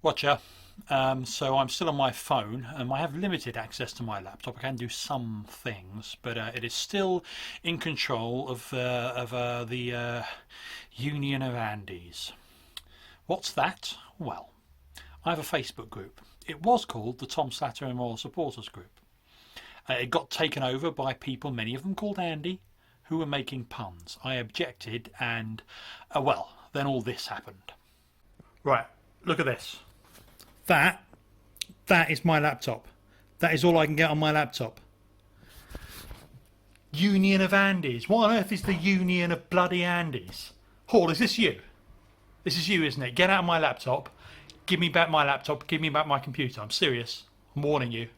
Watcher. So I'm still on my phone. I have limited access to my laptop. I can do some things, but it is still in control of the Union of Andes. What's that? Well, I have a Facebook group. It was called the Tom Slatter and Royal Supporters Group. It got taken over by people, many of them called Andy, who were making puns. I objected, and well, then all this happened. Right, look at this. That is my laptop. That is all I can get on my laptop. Union of Andes. What on earth is the Union of bloody Andes? Hall, is this you? This is you, isn't it? Get out of my laptop. Give me back my laptop. Give me back my computer. I'm serious. I'm warning you.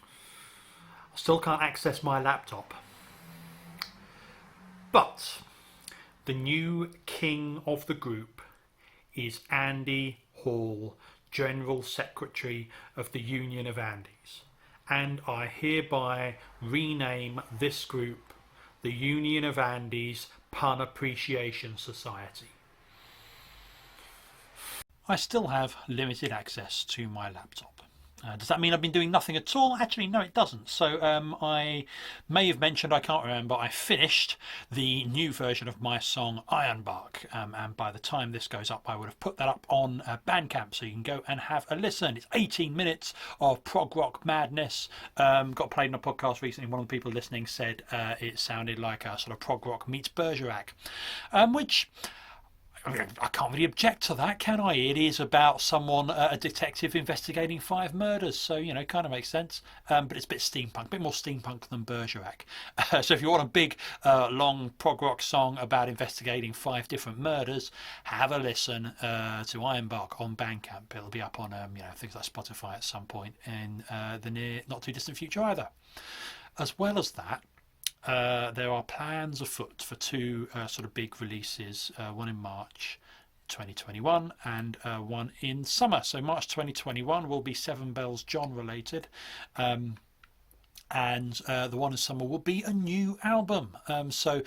I still can't access my laptop. But the new king of the group is Andy Hall, General Secretary of the Union of Andes. And I hereby rename this group the Union of Andes Pun Appreciation Society. I still have limited access to my laptop. Does that mean I've been doing nothing at all? Actually, no, it doesn't. So I may have mentioned, I can't remember, I finished the new version of my song Ironbark. And by the time this goes up, I would have put that up on Bandcamp, so you can go and have a listen. It's 18 minutes of prog rock madness. Got played on a podcast recently. One of the people listening said it sounded like a sort of prog rock meets Bergerac, which... I can't really object to that, can I? It is about someone, a detective investigating 5 murders, so, you know, kind of makes sense. But it's a bit steampunk, a bit more steampunk than Bergerac. So if you want a big, long prog rock song about investigating 5 different murders, have a listen to Ironbark on Bandcamp. It'll be up on, things like Spotify at some point in the near, not too distant future either. As well as that, there are plans afoot for 2 sort of big releases, one in March 2021 and one in summer. So March 2021 will be Seven Bells John related, and the one in summer will be a new album. So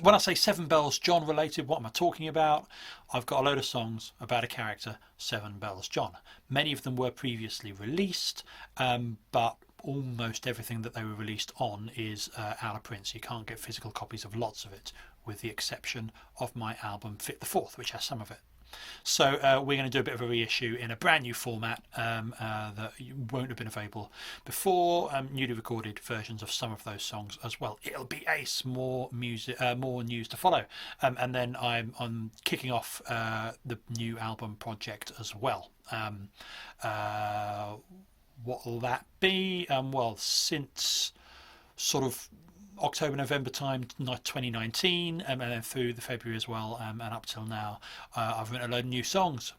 when I say Seven Bells John related, what am I talking about? I've got a load of songs about a character, Seven Bells John. Many of them were previously released, but almost everything that they were released on is out of print, so you can't get physical copies of lots of it, with the exception of my album Fit the Fourth, which has some of it. So we're going to do a bit of a reissue in a brand new format that won't have been available before, newly recorded versions of some of those songs as well. It'll be ace, more music, more news to follow, and then I'm kicking off the new album project as well. What will that be? Well, since sort of October, November time, 2019, and then through the February as well, and up till now, I've written a load of new songs.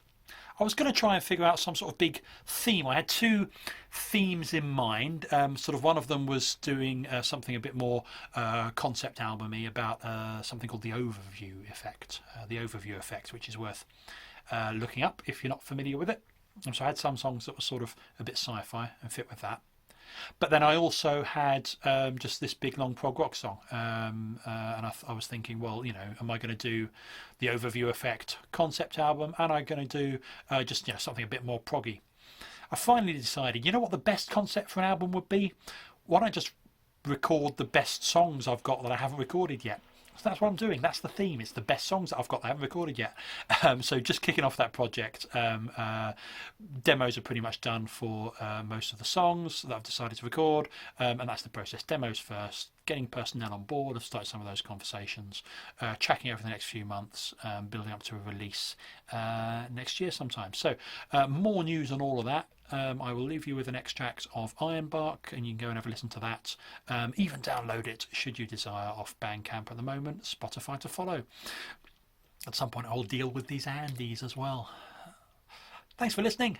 I was going to try and figure out some sort of big theme. I had 2 themes in mind. Sort of one of them was doing something a bit more concept album-y about something called the Overview Effect. The Overview Effect, which is worth looking up if you're not familiar with it. And so I had some songs that were sort of a bit sci-fi and fit with that. But then I also had just this big long prog rock song, and I was thinking, well, am I going to do the Overview Effect concept album, and I'm going to do just something a bit more proggy? I finally decided, you know what the best concept for an album would be? Why don't I just record the best songs I've got that I haven't recorded yet? So that's what I'm doing. That's the theme. It's the best songs that I've got that I haven't recorded yet. So just kicking off that project. Demos are pretty much done for most of the songs that I've decided to record, and that's the process. Demos first, getting personnel on board. I've started some of those conversations, tracking over the next few months, building up to a release next year sometime. So more news on all of that. I will leave you with an extract of Ironbark, and you can go and have a listen to that. Even download it, should you desire, off Bandcamp at the moment. Spotify to follow. At some point I'll deal with these Andes as well. Thanks for listening.